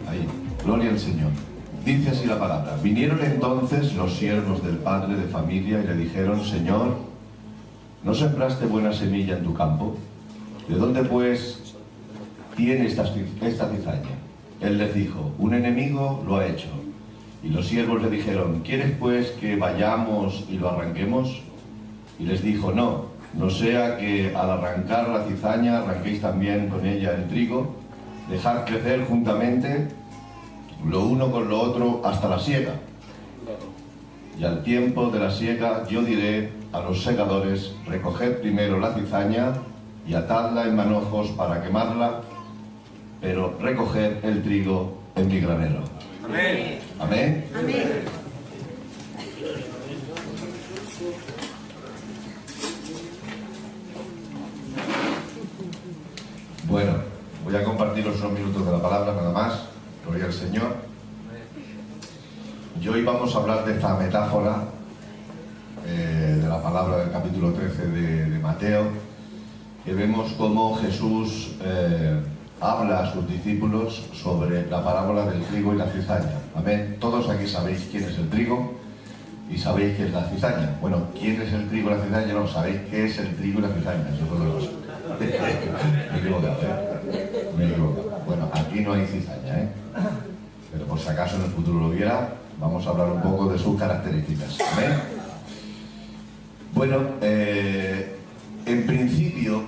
Ahí, gloria al Señor. Dice así la palabra: vinieron entonces los siervos del padre de familia y le dijeron: Señor, ¿no sembraste buena semilla en tu campo? ¿De dónde pues tiene esta cizaña? Él les dijo: un enemigo lo ha hecho. Y los siervos le dijeron: ¿quieres pues que vayamos y lo arranquemos? Y les dijo: no, no sea que al arrancar la cizaña arranquéis también con ella el trigo. Dejad crecer juntamente lo uno con lo otro hasta la siega. Y al tiempo de la siega yo diré a los segadores: recoged primero la cizaña y atadla en manojos para quemarla, pero recoged el trigo en mi granero. Amén. Amén. Amén. Bueno, voy a compartiros unos minutos de la palabra, nada más. Gloria al Señor. Y hoy vamos a hablar de esta metáfora de la palabra del capítulo 13 de Mateo, que vemos cómo Jesús habla a sus discípulos sobre la parábola del trigo y la cizaña. Amén. Todos aquí sabéis quién es el trigo y sabéis qué es la cizaña. Bueno, ¿quién es el trigo y la cizaña? No, sabéis qué es el trigo y la cizaña. Eso es otra cosa. Me he equivocado, ¿eh? Me he equivocado. Bueno, aquí no hay cizaña, ¿eh? Pero por si acaso en el futuro lo hubiera, vamos a hablar un poco de sus características. ¿Amén? Bueno, en principio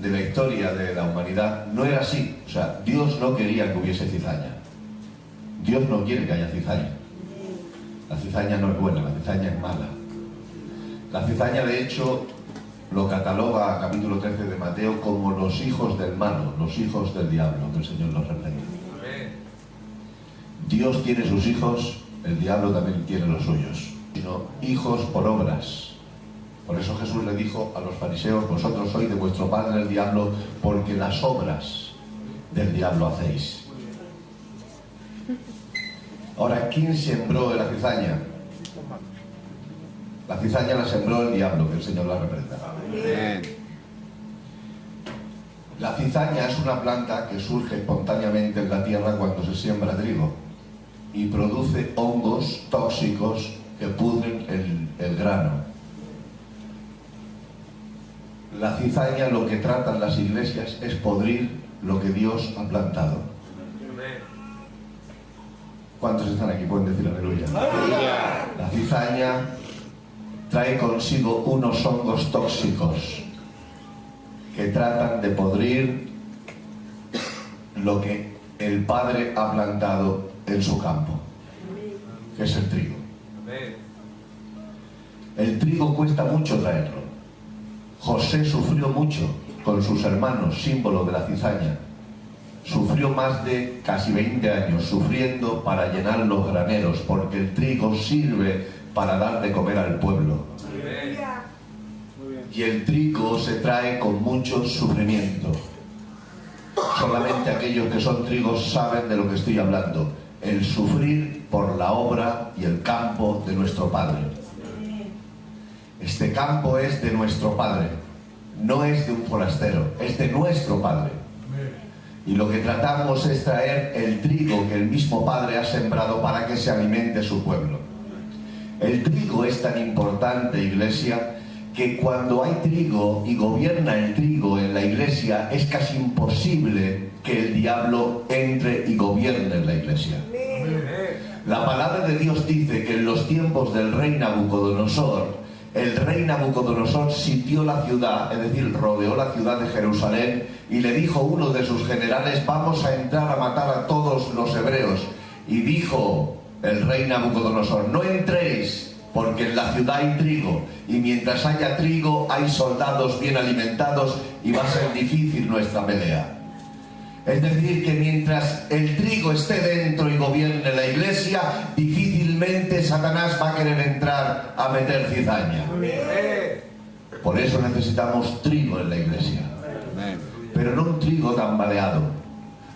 de la historia de la humanidad no era así. O sea, Dios no quería que hubiese cizaña. Dios no quiere que haya cizaña. La cizaña no es buena, la cizaña es mala. La cizaña, de hecho, lo cataloga capítulo 13 de Mateo como los hijos del malo, los hijos del diablo, que el Señor los reprenda. Dios tiene sus hijos, el diablo también tiene los suyos, sino hijos por obras. Por eso Jesús le dijo a los fariseos: vosotros sois de vuestro padre el diablo, porque las obras del diablo hacéis. Ahora, ¿quién sembró la cizaña? La cizaña la sembró el diablo, que el Señor la reprenda. La cizaña es una planta que surge espontáneamente en la tierra cuando se siembra trigo y produce hongos tóxicos que pudren el grano. La cizaña lo que tratan las iglesias es podrir lo que Dios ha plantado. ¿Cuántos están aquí? Pueden decir aleluya. La cizaña trae consigo unos hongos tóxicos que tratan de podrir lo que el Padre ha plantado en su campo, que es el trigo. El trigo cuesta mucho traerlo. José sufrió mucho con sus hermanos, símbolo de la cizaña. Sufrió más de casi 20 años sufriendo para llenar los graneros, porque el trigo sirve para dar de comer al pueblo. Y el trigo se trae con mucho sufrimiento. Solamente aquellos que son trigos saben de lo que estoy hablando. El sufrir por la obra y el campo de nuestro Padre. Este campo es de nuestro Padre, no es de un forastero, es de nuestro Padre. Y lo que tratamos es traer el trigo que el mismo Padre ha sembrado para que se alimente su pueblo. El trigo es tan importante, iglesia, que cuando hay trigo y gobierna el trigo en la iglesia, es casi imposible que el diablo entre y gobierne en la iglesia. La palabra de Dios dice que en los tiempos del rey Nabucodonosor, el rey Nabucodonosor sitió la ciudad, es decir, rodeó la ciudad de Jerusalén, y le dijo uno de sus generales: vamos a entrar a matar a todos los hebreos. Y dijo el rey Nabucodonosor: no entréis, porque en la ciudad hay trigo, y mientras haya trigo hay soldados bien alimentados y va a ser difícil nuestra pelea. Es decir, que mientras el trigo esté dentro y gobierne la iglesia, difícilmente Satanás va a querer entrar a meter cizaña. Por eso necesitamos trigo en la iglesia. Pero no un trigo tambaleado,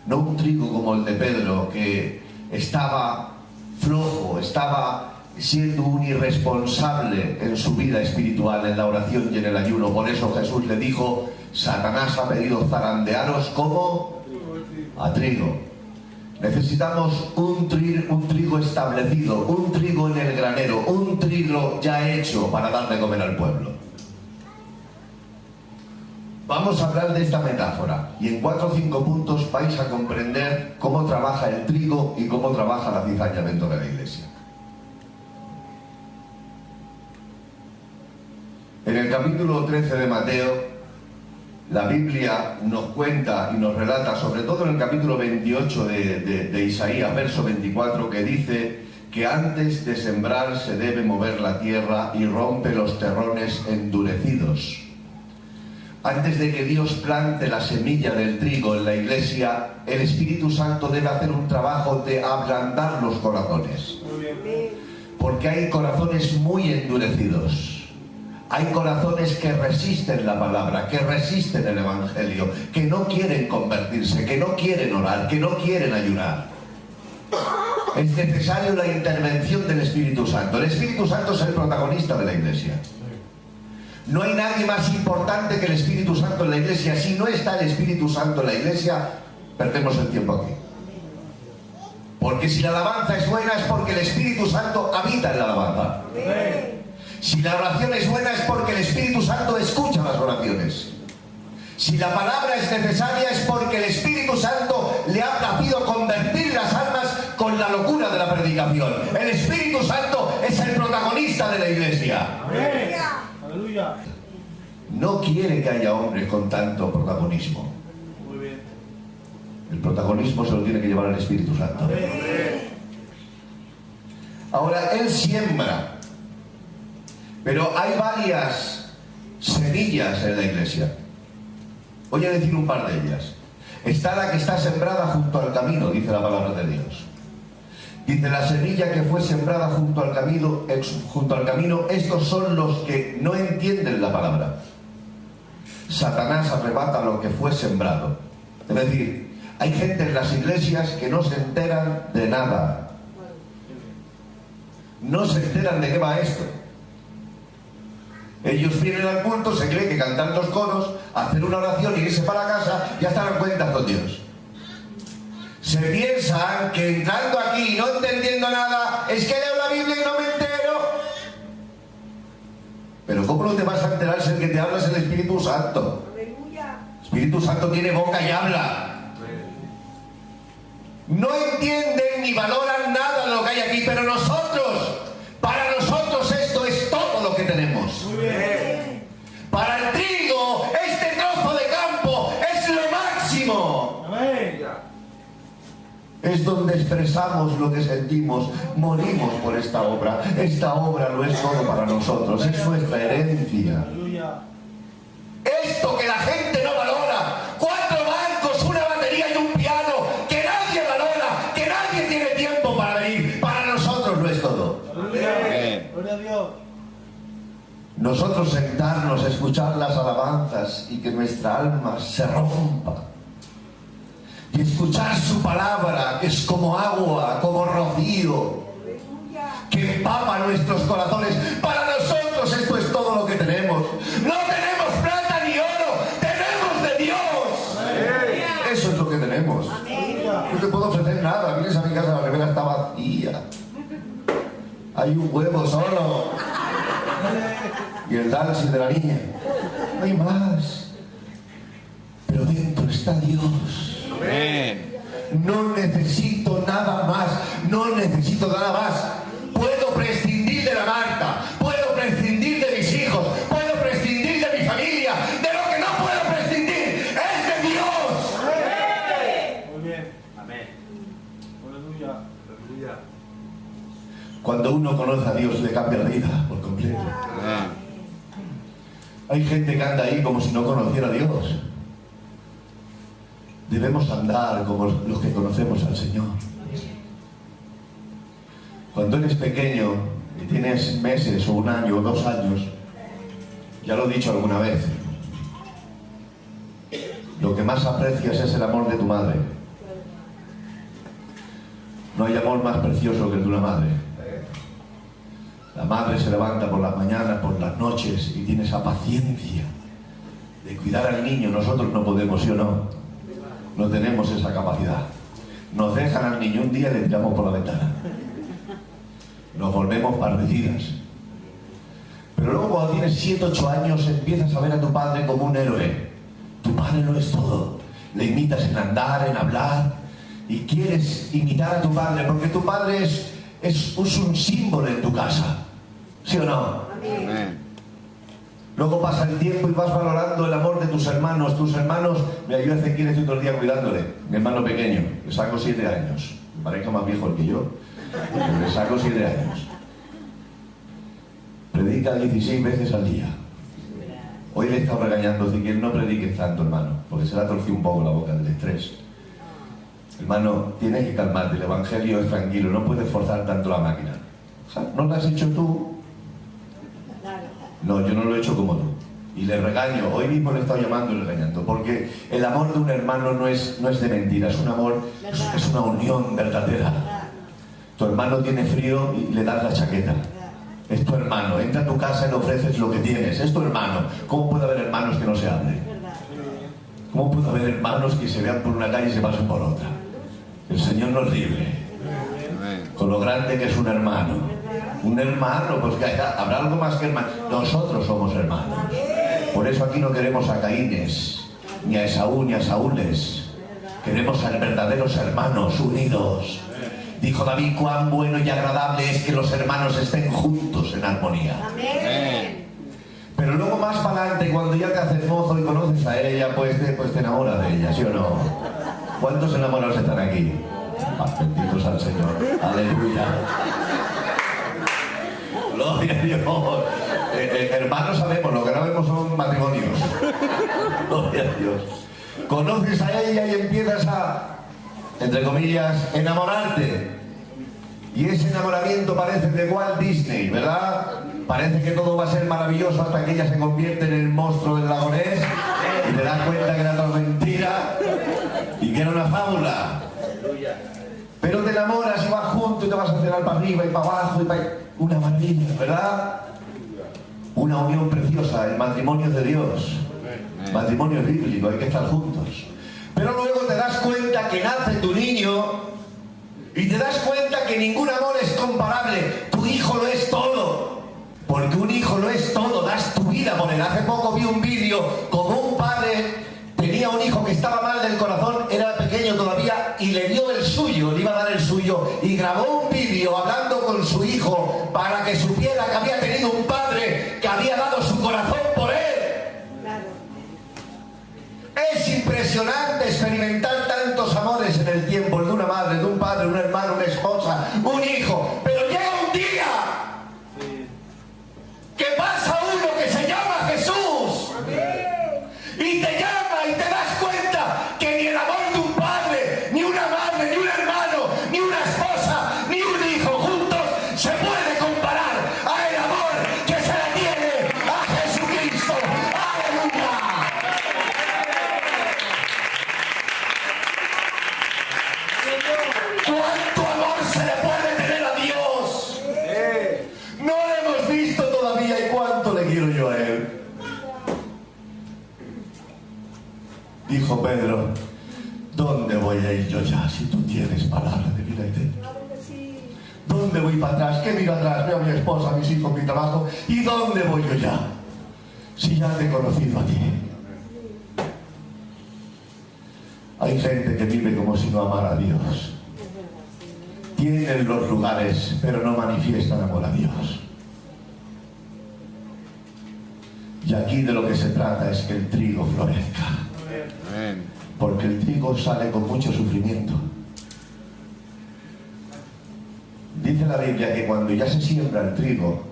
no un trigo como el de Pedro, que estaba flojo, estaba siendo un irresponsable en su vida espiritual, en la oración y en el ayuno. Por eso Jesús le dijo: Satanás ha pedido zarandearos como a trigo. Necesitamos un trigo establecido, un trigo en el granero, un trigo ya hecho para dar de comer al pueblo. Vamos a hablar de esta metáfora y en 4 o 5 puntos vais a comprender cómo trabaja el trigo y cómo trabaja la cizaña dentro de la iglesia. En el capítulo 13 de Mateo, la Biblia nos cuenta y nos relata, sobre todo en el capítulo 28 de Isaías, verso 24, que dice que antes de sembrar se debe mover la tierra y rompe los terrones endurecidos. Antes de que Dios plante la semilla del trigo en la iglesia, el Espíritu Santo debe hacer un trabajo de ablandar los corazones. Porque hay corazones muy endurecidos. Hay corazones que resisten la palabra, que resisten el Evangelio, que no quieren convertirse, que no quieren orar, que no quieren ayunar. Es necesario la intervención del Espíritu Santo. El Espíritu Santo es el protagonista de la iglesia. No hay nadie más importante que el Espíritu Santo en la iglesia. Si no está el Espíritu Santo en la iglesia, perdemos el tiempo aquí. Porque si la alabanza es buena es porque el Espíritu Santo habita en la alabanza. Si la oración es buena es porque el Espíritu Santo escucha las oraciones. Si la palabra es necesaria es porque el Espíritu Santo le ha placido convertir las almas con la locura de la predicación. El Espíritu Santo es el protagonista de la iglesia. Aleluya. No quiere que haya hombres con tanto protagonismo. Muy bien. El protagonismo se lo tiene que llevar el Espíritu Santo. Ahora, Él siembra. Pero hay varias semillas en la iglesia. Voy a decir un par de ellas. Está la que está sembrada junto al camino, dice la palabra de Dios. Dice, la semilla que fue sembrada junto al camino, estos son los que no entienden la palabra. Satanás arrebata lo que fue sembrado. Es decir, hay gente en las iglesias que no se enteran de nada. No se enteran de qué va esto. Ellos vienen al culto, se creen que cantar los coros, hacer una oración y irse para casa, ya estarán cuentas con Dios. Se piensan que entrando aquí y no entendiendo nada, es que leo la Biblia y no me entero. Pero ¿cómo no te vas a enterar si el que te habla es el Espíritu Santo? El Espíritu Santo tiene boca y habla. No entienden ni valoran nada de lo que hay aquí, pero para nosotros esto es todo lo que tenemos. Muy bien. Para el trigo, este trozo de campo es lo máximo. Amén. Es donde expresamos lo que sentimos, morimos por esta obra. Esta obra lo es todo para nosotros, es nuestra herencia. Esto que la gente no valora, 4 bancos, una batería y un piano, que nadie valora, que nadie tiene tiempo para venir, para nosotros lo es todo. Gloria a Dios. Nosotros sentarnos, escuchar las alabanzas y que nuestra alma se rompa. Y escuchar su palabra, que es como agua, como rocío, que empapa nuestros corazones. Para nosotros esto es todo lo que tenemos. No tenemos plata ni oro, tenemos de Dios. Eso es lo que tenemos. No te puedo ofrecer nada. Vienes a mi casa, la nevera está vacía. Hay un huevo solo. Y el dancing de la niña. No hay más. Pero dentro está Dios. No necesito nada más, no necesito nada más. Puedo prescindir de la Marta, puedo prescindir de mis hijos, puedo prescindir de mi familia. De lo que no puedo prescindir es de Dios. Muy bien. Amén. Aleluya. Cuando uno conoce a Dios le cambia la vida por completo. Hay gente que anda ahí como si no conociera a Dios. Debemos andar como los que conocemos al Señor. Cuando eres pequeño y tienes meses o 1 año o 2 años, ya lo he dicho alguna vez, lo que más aprecias es el amor de tu madre. No hay amor más precioso que el de una madre. La madre se levanta por las mañanas, por las noches y tiene esa paciencia de cuidar al niño. Nosotros no podemos, ¿sí o no? No tenemos esa capacidad. Nos dejan al niño un día y le tiramos por la ventana. Nos volvemos parricidas. Pero luego cuando tienes 7, 8 años empiezas a ver a tu padre como un héroe. Tu padre lo es todo. Le imitas en andar, en hablar, y quieres imitar a tu padre porque tu padre es un símbolo en tu casa. ¿Sí o no? Amén. Luego pasa el tiempo y vas valorando el amor de tus hermanos. Tus hermanos, mira, yo hace 15 todo el día cuidándole, mi hermano pequeño, le saco 7 años. Me parezca más viejo que yo, pero le saco 7 años. Predica 16 veces al día. Hoy le he estado regañando, así que no prediques tanto, hermano, porque se le ha torcido un poco la boca del estrés. Hermano, tienes que calmarte, el evangelio es tranquilo, no puedes forzar tanto la máquina. ¿No lo has hecho tú? No, yo no lo he hecho como tú. Y le regaño, hoy mismo le he estado llamando y regañando, porque el amor de un hermano no es de mentira, es un amor, es una unión verdadera. Tu hermano tiene frío y le das la chaqueta. Es tu hermano, entra a tu casa y le ofreces lo que tienes, es tu hermano. ¿Cómo puede haber hermanos que no se hablen? ¿Cómo puede haber hermanos que se vean por una calle y se pasen por otra? El Señor nos libre. Con lo grande que es un hermano. Un hermano, pues que habrá algo más que hermano. Nosotros somos hermanos. Por eso aquí no queremos a Caínes, ni a Esaú, ni a Saúles. Queremos a verdaderos hermanos unidos. Dijo David, cuán bueno y agradable es que los hermanos estén juntos en armonía. Amén. Pero luego más para adelante, cuando ya te haces mozo y conoces a ella, pues te enamoras de ella, ¿sí o no? ¿Cuántos enamorados están aquí? Benditos al Señor. Aleluya. Gloria a Dios. Hermanos sabemos, lo que no vemos son matrimonios. Gloria a Dios. Conoces a ella y empiezas a, entre comillas, enamorarte. Y ese enamoramiento parece de Walt Disney, ¿verdad? Parece que todo va a ser maravilloso hasta que ella se convierte en el monstruo del lago Ness y te das cuenta que era toda mentira y que era una fábula. Pero te enamoras y vas juntos y te vas a cenar para arriba y para abajo y para... Una maravilla, ¿verdad? Una unión preciosa, el matrimonio de Dios. Matrimonio bíblico, hay que estar juntos. Pero luego te das cuenta que nace tu niño y te das cuenta que ningún amor es comparable. Tu hijo lo es todo. Porque un hijo lo es todo, das tu vida por él. Hace poco vi un vídeo como un padre tenía un hijo que estaba mal del corazón, era pequeño todavía y le dio el suyo, le iba a dar el suyo y grabó un vídeo hablando con su hijo para que supiera que había tenido un padre que había dado su corazón por él. Es impresionante experimentar tantos amores en el tiempo, el de una madre, de un padre, un hermano, una esposa, un hijo, pero llega un día que pasa uno que se llama Jesús y te llama y te das cuenta que ni el amor de un padre, ni una madre, ni un hermano, ni una esposa, ni un hijo juntos se puede comparar al amor que se le tiene a Jesucristo. ¡Aleluya! ¿Cuánto amor se le puede tener a Dios? No lo hemos visto todavía y cuánto le quiero yo a Él. Dijo Pedro, ¿dónde voy a ir yo ya si tú tienes palabra de vida eterna? ¿Dónde voy para atrás? ¿Qué miro atrás? Veo a mi esposa, a mis hijos, mi trabajo. ¿Y dónde voy yo ya? Si ya te he conocido a ti. Hay gente que vive como si no amara a Dios. Tienen los lugares, pero no manifiestan amor a Dios. Y aquí de lo que se trata es que el trigo florezca. Porque el trigo sale con mucho sufrimiento. Dice la Biblia que cuando ya se siembra el trigo,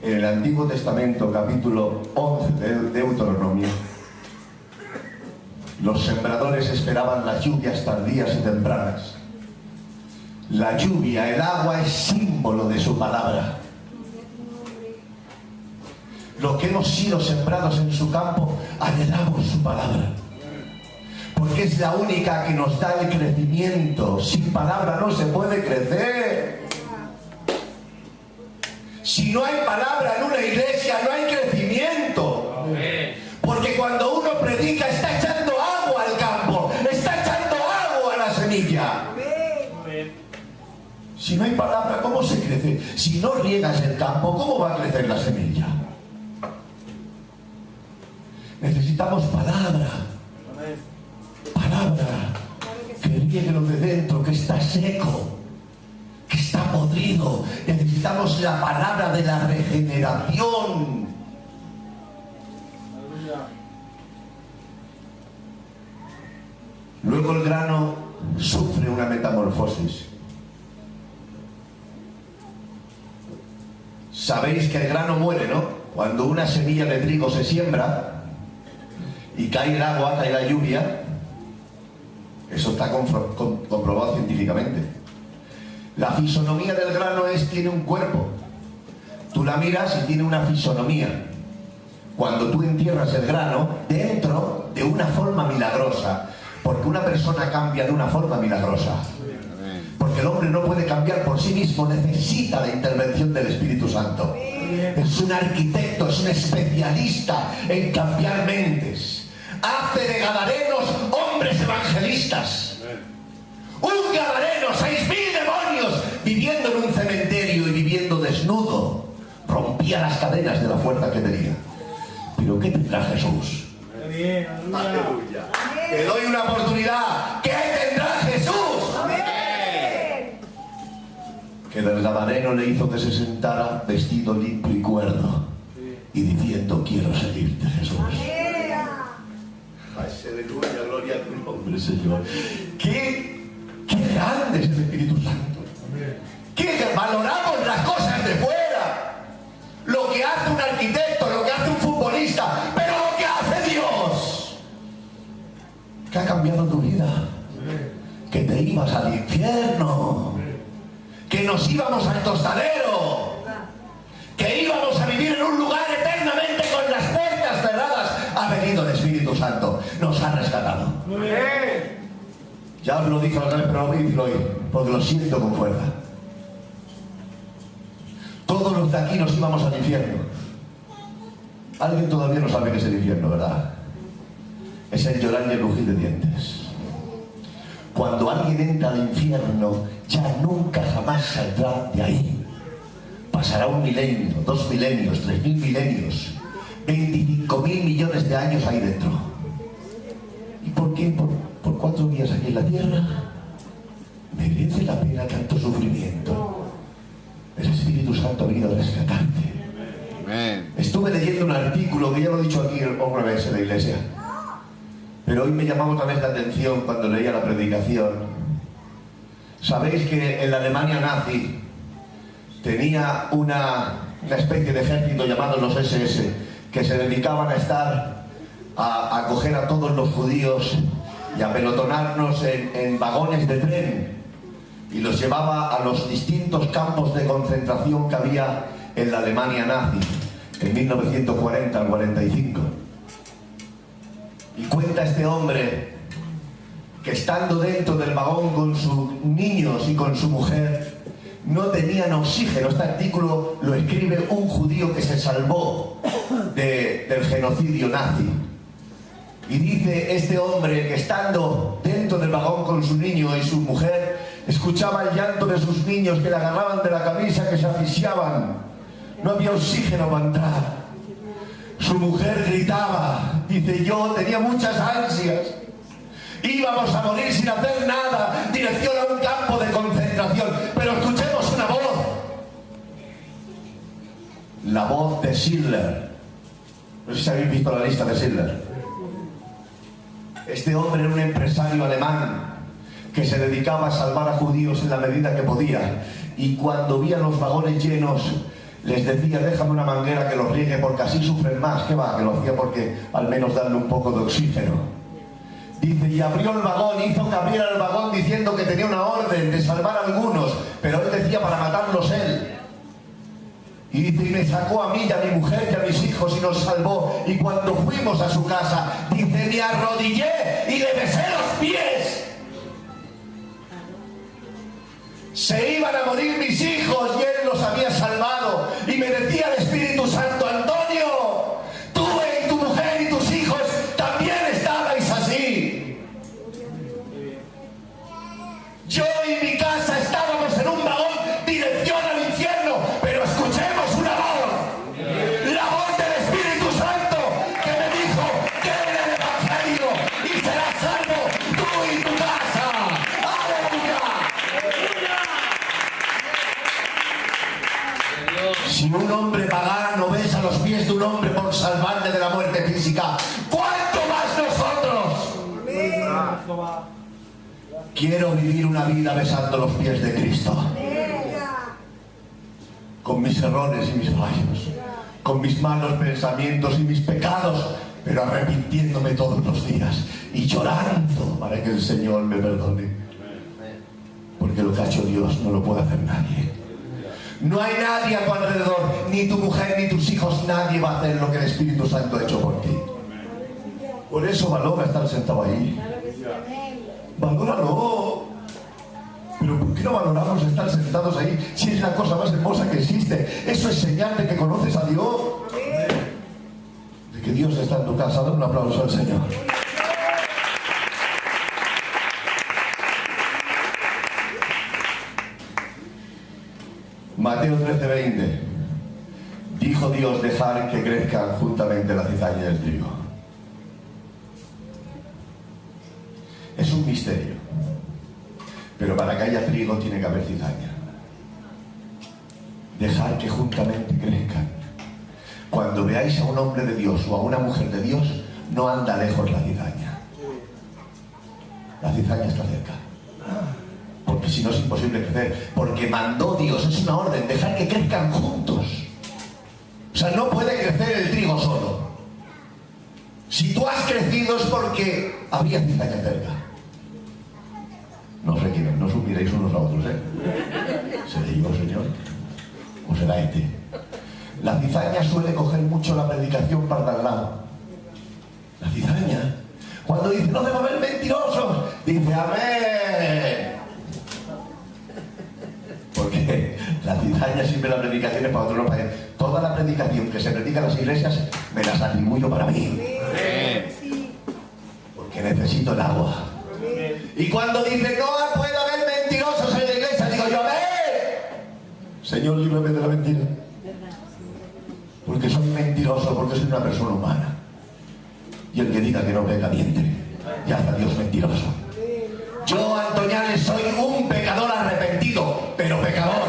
en el Antiguo Testamento, capítulo 11 de Deuteronomio, los sembradores esperaban las lluvias tardías y tempranas. La lluvia, el agua, es símbolo de su palabra. Los que hemos sido sembrados en su campo, anhelamos su palabra. Porque es la única que nos da el crecimiento. Sin palabra no se puede crecer. Si no hay palabra en una iglesia, no hay crecimiento. Porque cuando uno predica, está echando agua al campo, está echando agua a la semilla. Si no hay palabra, ¿cómo se crece? Si no riegas el campo, ¿cómo va a crecer la semilla? Necesitamos palabra. Palabra que riegue lo de dentro, que está seco, que está podrido. Necesitamos la palabra de la regeneración. Luego el grano sufre una metamorfosis. Sabéis que el grano muere, ¿no? Cuando una semilla de trigo se siembra y cae el agua, cae la lluvia, eso está comprobado científicamente. La fisonomía del grano tiene un cuerpo. Tú la miras y tiene una fisonomía. Cuando tú entierras el grano, dentro de una forma milagrosa, porque una persona cambia de una forma milagrosa. Porque el hombre no puede cambiar por sí mismo, necesita la intervención del Espíritu Santo. Es un arquitecto, es un especialista en cambiar mentes. Hace de gadarenos hombres evangelistas. Un gadareno, 6.000 demonios, viviendo en un cementerio y viviendo desnudo, rompía las cadenas de la fuerza que tenía. ¿Pero qué tendrá Jesús? Aleluya. Te doy una oportunidad. ¿Qué tendrá Jesús? Que del gadareno le hizo que se sentara vestido limpio y cuerdo y diciendo: quiero seguirte, Jesús. Aleluya, gloria a tu nombre, Señor. Qué grande es el Espíritu Santo. Que valoramos las cosas de fuera, lo que hace un arquitecto, lo que hace un futbolista, pero lo que hace Dios, que ha cambiado tu vida, que te ibas al infierno, que nos íbamos al tostadero, que íbamos a vivir en un lugar eternamente con las puertas cerradas. Ha venido el Espíritu Santo, nos ha rescatado. Ya os lo dije otra vez, pero lo voy a decir hoy, porque lo siento con fuerza. Todos los de aquí nos íbamos al infierno. Alguien todavía no sabe qué es el infierno, ¿verdad? Es el llorar y el crujir de dientes. Cuando alguien entra al infierno, ya nunca jamás saldrá de ahí. Pasará 1 milenio, 2 milenios, 3.000 milenios, 25.000 millones de años ahí dentro. ¿Y por qué? Por 4 días aquí en la tierra merece la pena tanto sufrimiento. El Espíritu Santo ha venido a rescatarte. Amén. Estuve leyendo un artículo que ya lo he dicho aquí otra vez en la iglesia, pero hoy me llamaba otra vez la atención cuando leía la predicación. Sabéis que en la Alemania nazi tenía una especie de ejército llamado los SS, que se dedicaban a acoger a todos los judíos y a pelotonarnos en vagones de tren, y los llevaba a los distintos campos de concentración que había en la Alemania nazi en 1940 al 45. Y cuenta este hombre que estando dentro del vagón con sus niños y con su mujer, no tenían oxígeno. Este artículo lo escribe un judío que se salvó del genocidio nazi. Y dice este hombre que estando dentro del vagón con su niño y su mujer, escuchaba el llanto de sus niños que le agarraban de la camisa, que se asfixiaban. No había oxígeno para entrar. Su mujer gritaba, dice: yo tenía muchas ansias. Íbamos a morir sin hacer nada, dirección a un campo de concentración. Pero escuchemos una voz. La voz de Schindler. No sé si habéis visto la lista de Schindler. Este hombre era un empresario alemán que se dedicaba a salvar a judíos en la medida que podía. Y cuando veía los vagones llenos, les decía: déjame una manguera que los riegue porque así sufren más. ¿Qué va? Que lo hacía porque al menos darle un poco de oxígeno. Dice, y abrió el vagón, hizo que abriera el vagón diciendo que tenía una orden de salvar a algunos, pero él decía para matarlos él. Y dice, y me sacó a mí y a mi mujer y a mis hijos y nos salvó. Y cuando fuimos a su casa, dice, me arrodillé y le besé los pies. Se iban a morir mis hijos y él los había salvado. Y me decía el Espíritu Santo: Antonio, tú y tu mujer y tus hijos también estabais así. Yo y mi casa estábamos en un vagón Si un hombre pagano besa los pies de un hombre por salvarle de la muerte física, ¿cuánto más nosotros? Quiero vivir una vida besando los pies de Cristo, con mis errores y mis fallos, con mis malos pensamientos y mis pecados, pero arrepintiéndome todos los días y llorando para que el Señor me perdone, porque lo que ha hecho Dios no lo puede hacer nadie. No hay nadie a tu alrededor, ni tu mujer ni tus hijos, nadie va a hacer lo que el Espíritu Santo ha hecho por ti. Por eso valora estar sentado ahí. Valóralo. Pero ¿por qué no valoramos estar sentados ahí si es la cosa más hermosa que existe? Eso es señal de que conoces a Dios, de que Dios está en tu casa. Dale un aplauso al Señor. Mateo 13:20. Dijo Dios: dejar que crezcan juntamente la cizaña y el trigo. Es un misterio, pero para que haya trigo tiene que haber cizaña. Dejar que juntamente crezcan. Cuando veáis a un hombre de Dios o a una mujer de Dios, no anda lejos la cizaña. La cizaña está cerca, porque si no es imposible crecer, porque mandó Dios, es una orden, dejar que crezcan juntos. O sea, no puede crecer el trigo solo. Si tú has crecido es porque había cizaña cerca. No sé quién, no supiréis unos a otros, ¿eh? ¿Seré yo, Señor? ¿O será este? La cizaña suele coger mucho la predicación para el lado. La cizaña, cuando dice no debe haber mentirosos, dice amén. Porque la cizaña siempre la predicación es para otros, no para él. Toda la predicación que se predica en las iglesias me las atribuyo para mí. Porque necesito el agua. Y cuando dice no puede haber mentirosos en la iglesia, digo yo amén. Señor, líbrame de la mentira. Porque soy mentiroso, porque soy una persona humana. Y el que diga que no peca miente. Y hace a Dios mentiroso. Yo, Antoñales, soy un pecador arrepentido, pero pecador.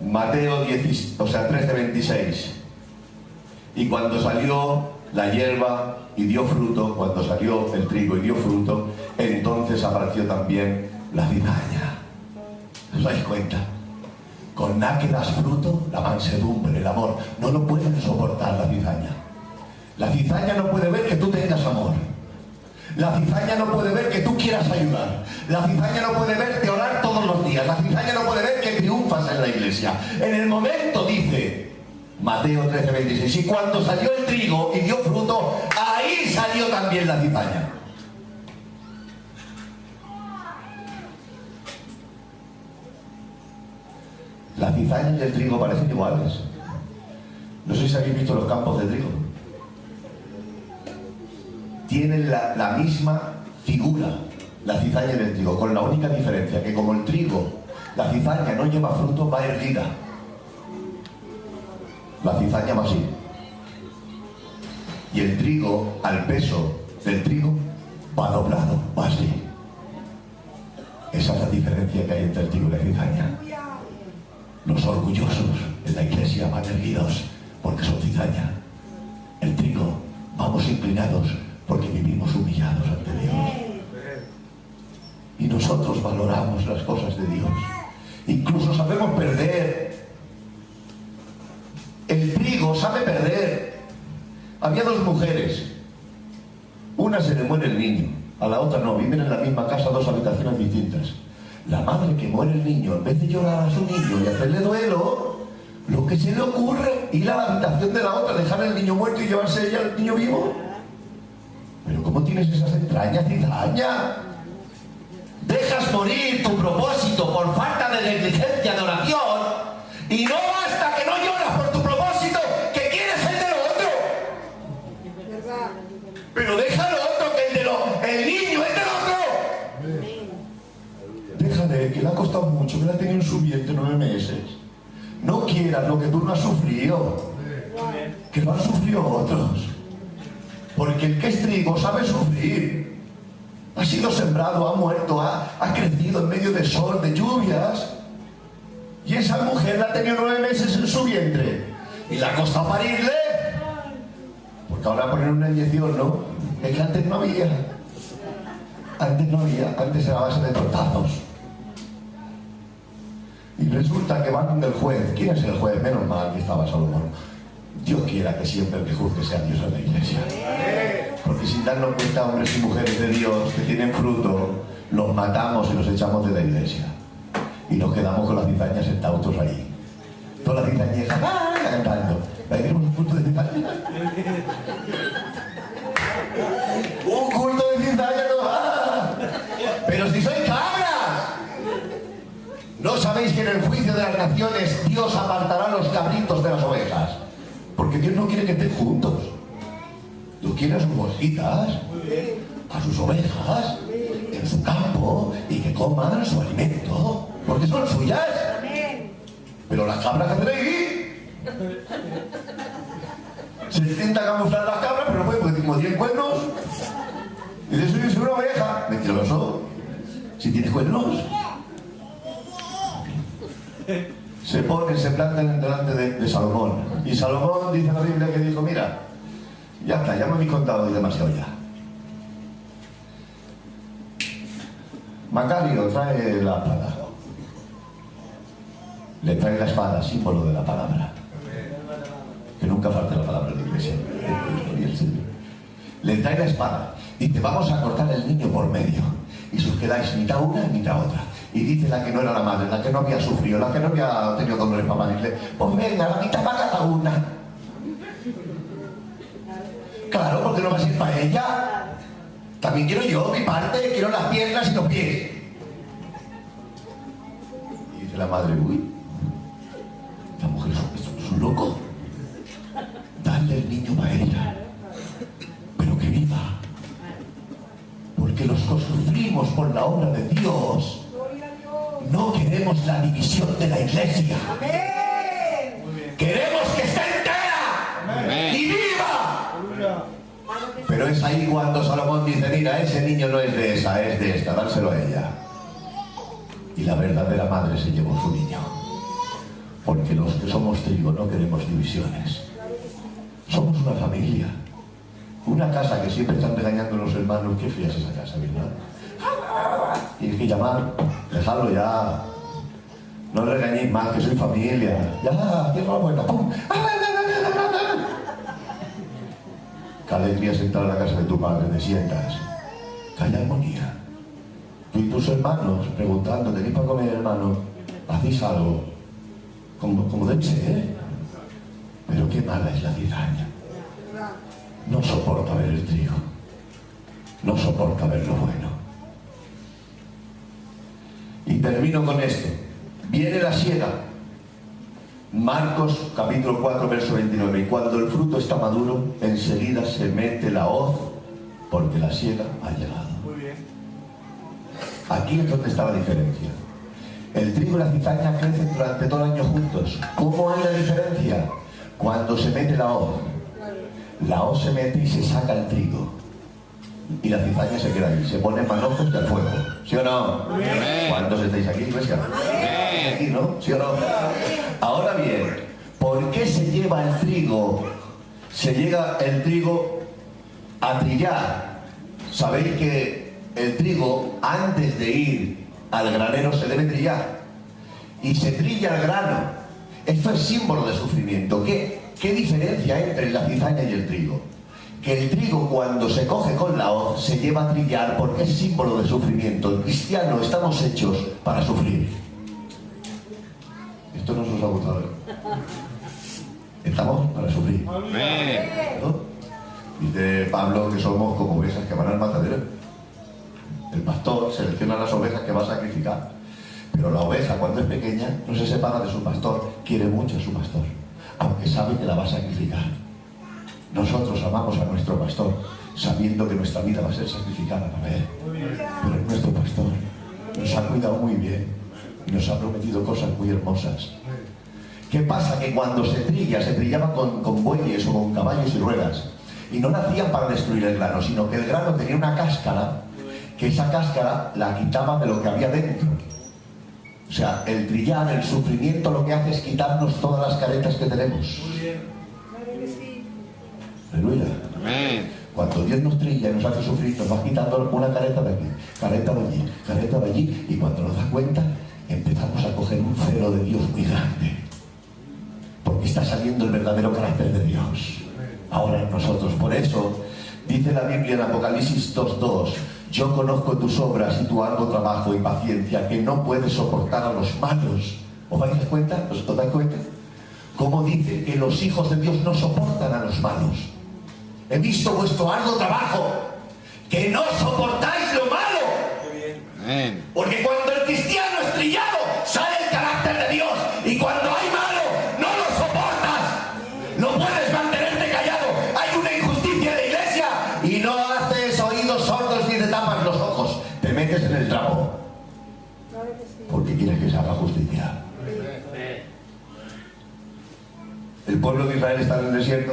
Mateo 13:26. Y cuando salió la hierba y dio fruto, cuando salió el trigo y dio fruto, entonces apareció también la cizaña. ¿Os dais cuenta? Con nada que das fruto, la mansedumbre, el amor, no lo pueden soportar la cizaña. La cizaña no puede ver que tú tengas amor. La cizaña no puede ver que tú quieras ayudar. La cizaña no puede verte orar todos los días. La cizaña no puede ver que triunfas en la iglesia. En el momento, dice Mateo 13:26, y cuando salió el trigo y dio fruto, ahí salió también la cizaña. La cizaña y el trigo parecen iguales. No sé si habéis visto los campos de trigo. Tienen la misma figura, la cizaña y el trigo, con la única diferencia que como el trigo, la cizaña no lleva fruto, va erguida. La cizaña va así. Y el trigo, al peso del trigo, va doblado, va así. Esa es la diferencia que hay entre el trigo y la cizaña. Los orgullosos en la iglesia van erguidos porque son cizaña. El trigo, vamos inclinados porque vivimos humillados ante Dios. Y nosotros valoramos las cosas de Dios. Incluso sabemos perder. El trigo sabe perder. Había dos mujeres. Una se le muere el niño, a la otra no. Viven en la misma casa, dos habitaciones distintas. La madre que muere el niño, en vez de llorar a su niño y hacerle duelo, lo que se le ocurre ir a la habitación de la otra, dejar al niño muerto y llevarse ella al niño vivo. Pero ¿cómo tienes esas entrañas, cizaña? Dejas morir tu propósito por falta de negligencia de oración y no basta que no lloras por tu propósito, que quieres el de lo otro. Pero déjalo otro, que el niño es del otro. Déjale, que le ha costado mucho, que le ha tenido en su vientre 9 meses. No quieras lo que tú no has sufrido, que lo han sufrido otros. Porque el que es trigo sabe sufrir. Ha sido sembrado, ha muerto, ha crecido en medio de sol, de lluvias. Y esa mujer la ha tenido 9 meses en su vientre. Y la ha costado parirle. Porque ahora poner una inyección, ¿no? Es que antes no había. Antes era a base de tortazos. Y resulta que van donde el juez. ¿Quién es el juez? Menos mal que estaba Salomón. Dios quiera que siempre el que juzgue sea Dios en la iglesia. Porque sin darnos cuenta, hombres y mujeres de Dios que tienen fruto, los matamos y los echamos de la iglesia. Y nos quedamos con las cizañas sentados ahí. Todas las cizañejas cantando. Ahí tenemos un culto de cizaña. Un culto de cizaña no va. Pero si sois cabras. ¿No sabéis que en el juicio de las naciones Dios apartará los cabritos de las ovejas? Porque Dios no quiere que estén juntos. Dios quiere a sus ovejitas, a sus ovejas, en su campo, y que coman su alimento, porque son suyas. Pero las cabras que hacen ahí, se intenta camuflar las cabras, pero no puede, porque como tienen cuernos, y de eso yo soy una oveja. Mentiroso. Si tienes cuernos, se ponen, se plantan delante de Salomón. Y Salomón dice en la Biblia que dijo, mira, ya está, ya me habéis contado demasiado ya. Macario trae la espada. Le trae la espada, símbolo de la palabra. Que nunca falte la palabra de la iglesia. Le trae la espada. Dice, vamos a cortar el niño por medio. Y si os quedáis mitad una, mitad otra. Y dice la que no era la madre, la que no había sufrido, la que no había tenido dolores para parirle, pues venga, la mitad para cada una. Claro, porque no va a ser para ella. También quiero yo mi parte, quiero las piernas y los pies. Y dice la madre, uy, la mujer es un loco. Dale el niño para ella, pero que viva. Porque los que sufrimos por la obra de Dios, no queremos la división de la iglesia. Amén. Queremos que esté entera. Amén. Y viva. Pero es ahí cuando Salomón dice, mira, ese niño no es de esa, es de esta, dárselo a ella. Y la verdadera madre se llevó su niño. Porque los que somos trigo no queremos divisiones. Somos una familia. Una casa que siempre están regañando los hermanos. Qué fría es esa casa, ¿verdad? Tienes que llamar, dejarlo ya. No le regañéis más, que soy familia. Ya, cierra la puerta. ¡Pum! Qué alegría es entrar a la casa de tu padre, te sientas. Que haya armonía. Tú y tus hermanos preguntando, ¿tenéis para comer, hermano? Hacéis algo. Como debe ser. Pero qué mala es la cizaña. No soporta ver el trigo. No soporta ver lo bueno. Y termino con esto. Viene la siega. Marcos capítulo 4 verso 29. Y cuando el fruto está maduro, enseguida se mete la hoz, porque la siega ha llegado. Muy bien. Aquí es donde está la diferencia. El trigo y la cizaña crecen durante todo el año juntos. ¿Cómo hay la diferencia? Cuando se mete la hoz se mete y se saca el trigo. Y la cizaña se queda ahí, se pone manojos del fuego. ¿Sí o no? Amén. ¿Cuántos estáis aquí, iglesia? Aquí, ¿no? ¿Sí o no? Ahora bien, ¿por qué se lleva el trigo? Se llega el trigo a trillar. Sabéis que el trigo, antes de ir al granero, se debe trillar. Y se trilla el grano. Esto es símbolo de sufrimiento. ¿Qué diferencia hay entre la cizaña y el trigo? Que el trigo, cuando se coge con la hoz, se lleva a trillar porque es símbolo de sufrimiento. El cristiano, estamos hechos para sufrir. Esto no se os ha gustado. Estamos para sufrir. ¿No? Dice Pablo que somos como ovejas que van al matadero. El pastor selecciona las ovejas que va a sacrificar. Pero la oveja, cuando es pequeña, no se separa de su pastor. Quiere mucho a su pastor, aunque sabe que la va a sacrificar. Nosotros amamos a nuestro pastor, sabiendo que nuestra vida va a ser sacrificada para él. Pero es nuestro pastor. Nos ha cuidado muy bien y nos ha prometido cosas muy hermosas. ¿Qué pasa? Que cuando se trillaba con bueyes o con caballos y ruedas. Y no lo hacían para destruir el grano, sino que el grano tenía una cáscara que esa cáscara la quitaba de lo que había dentro. O sea, el trillar, el sufrimiento, lo que hace es quitarnos todas las caretas que tenemos. Muy bien. Claro que sí. Aleluya. Amén. Cuando Dios nos trilla y nos hace sufrir, nos va quitando una careta de aquí, careta de allí, careta de allí, y cuando nos da cuenta, empezamos a coger un celo de Dios muy grande. Porque está saliendo el verdadero carácter de Dios ahora en nosotros. Por eso dice la Biblia en Apocalipsis 2:2: yo conozco tus obras y tu arduo trabajo y paciencia, que no puedes soportar a los malos. ¿Os dais cuenta? ¿Os dais cuenta? ¿Cómo dice que los hijos de Dios no soportan a los malos? He visto vuestro arduo trabajo, que no soportáis lo malo. Amén. Porque cuando el cristiano es trillado, sale el carácter de Dios. Y cuando hay malo, no lo soportas. No puedes mantenerte callado. Hay una injusticia en la iglesia y no haces oídos sordos ni te tapas los ojos. Te metes en el trapo. Claro que sí. Porque quieres que se haga justicia. El pueblo de Israel está en el desierto.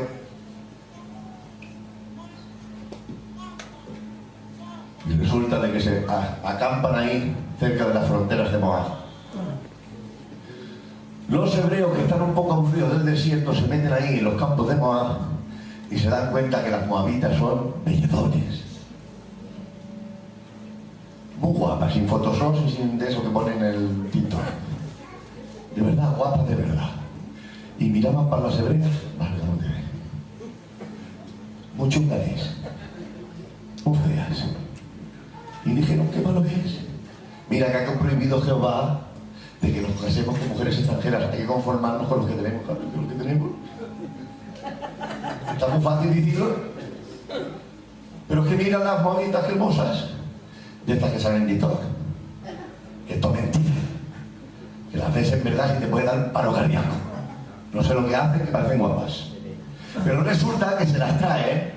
Y resulta de que se acampan ahí cerca de las fronteras de Moab. Los hebreos, que están un poco aburridos del desierto, se meten ahí en los campos de Moab y se dan cuenta que las moabitas son bellezones, muy guapas, sin Photoshop y sin de eso que ponen en el TikTok. De verdad, guapas de verdad. Y miraban para las hebreas, vale, ¿cómo te ven? Muy chungaris, muy feas. Y dijeron, ¿qué malo es? Mira que ha prohibido Jehová de que nos casemos con mujeres extranjeras. Hay que conformarnos con los que tenemos. Claro, con los que tenemos. Está muy fácil decirlo. Pero es que mira las moabitas hermosas, de estas que salen en TikTok. Que esto es mentira. Que las ves en verdad y te puede dar un paro cardíaco. No sé lo que hacen, que parecen guapas. Pero resulta que se las trae.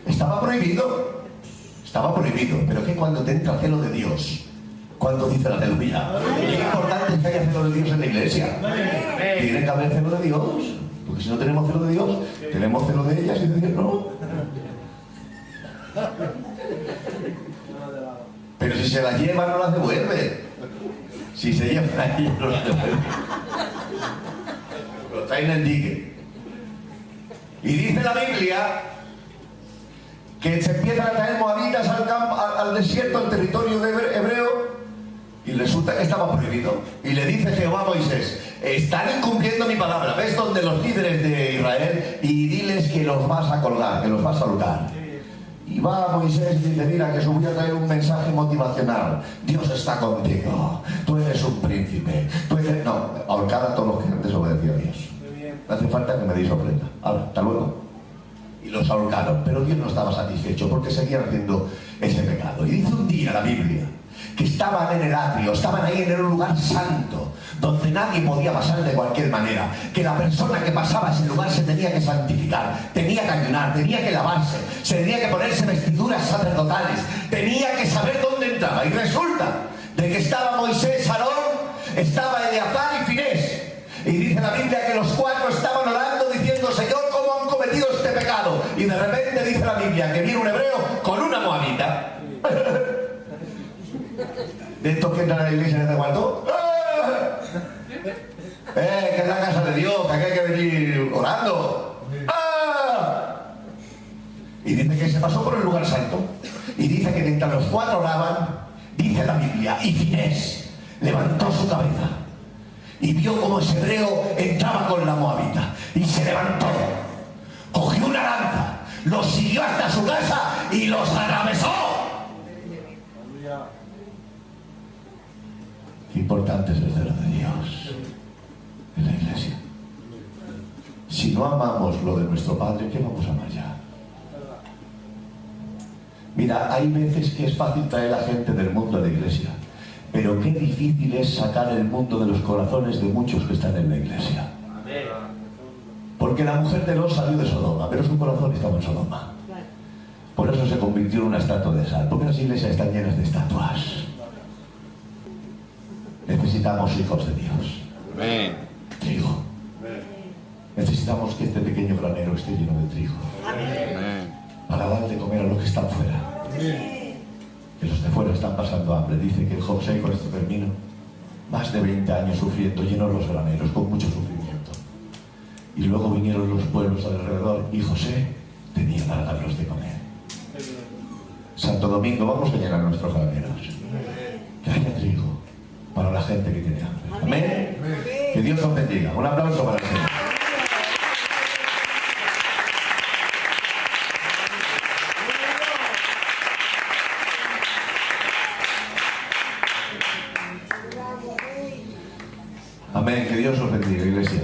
Estaba prohibido. Estaba prohibido, pero es que cuando te entra celo de Dios, cuando dice la aleluya, qué importante es que haya celo de Dios en la iglesia. Tiene que haber celo de Dios, porque si no tenemos celo de Dios, tenemos celo de ellas y de Dios no. Pero si se las lleva, no las devuelve. Si se llevan a ellas, no las devuelve. Lo traen en el dique. Y dice la Biblia que se empiezan a traer moabitas al desierto, al territorio hebreo, y resulta que estaba prohibido. Y le dice Jehová a Moisés, están incumpliendo mi palabra. ¿Ves donde los líderes de Israel? Y diles que los vas a colgar, que los vas a ahorcar. Y va Moisés y dice, mira, que os voy a traer un mensaje motivacional. Dios está contigo, tú eres un príncipe, tú eres... No, ahorcar a todos los que han desobedecido a Dios. No hace falta que me deis ofrenda. Ahora, hasta luego. Y los ahorcaron, pero Dios no estaba satisfecho porque seguían haciendo ese pecado. Y dice un día la Biblia que estaban en el atrio, estaban ahí en un lugar santo, donde nadie podía pasar de cualquier manera, que la persona que pasaba ese lugar se tenía que santificar, tenía que ayunar, tenía que lavarse, se tenía que ponerse vestiduras sacerdotales, tenía que saber dónde entraba. Y resulta de que estaba Moisés, Aarón, estaba Eleazar y Finés. Y dice la Biblia que los cuatro estaban orando diciendo, Señor, ¿cómo han cometido este pecado? Y de repente dice la Biblia que viene un hebreo con una moabita. De estos que entran a la iglesia en este cuarto. Que es la casa de Dios, que aquí hay que venir orando. Y dice que se pasó por el lugar santo. Y dice que mientras los cuatro oraban, dice la Biblia, y Finés levantó su cabeza y vio como ese hebreo entraba con la moabita. Y se levantó, cogió una lanza, los siguió hasta su casa y los atravesó. Qué importante es el celo de Dios en la iglesia. Si no amamos lo de nuestro Padre, ¿qué vamos a amar ya? Mira, hay veces que es fácil traer a la gente del mundo a la iglesia, pero qué difícil es sacar el mundo de los corazones de muchos que están en la iglesia. Porque la mujer de Lot salió de Sodoma, pero su corazón estaba en Sodoma. Por eso se convirtió en una estatua de sal, porque las iglesias están llenas de estatuas. Necesitamos hijos de Dios. Amén. Trigo. Necesitamos que este pequeño granero esté lleno de trigo. Amén. Para dar de comer a los que están fuera. Que los de fuera están pasando hambre. Dice que José, con esto termino, más de 20 años sufriendo, llenó los graneros con mucho sufrimiento. Y luego vinieron los pueblos alrededor y José tenía para darlos de comer. Santo Domingo, vamos a llenar nuestros graneros. Que haya trigo para la gente que tiene hambre. Amén. Que Dios nos bendiga. Un aplauso para el Señor. Amén. Que Dios os bendiga, iglesia.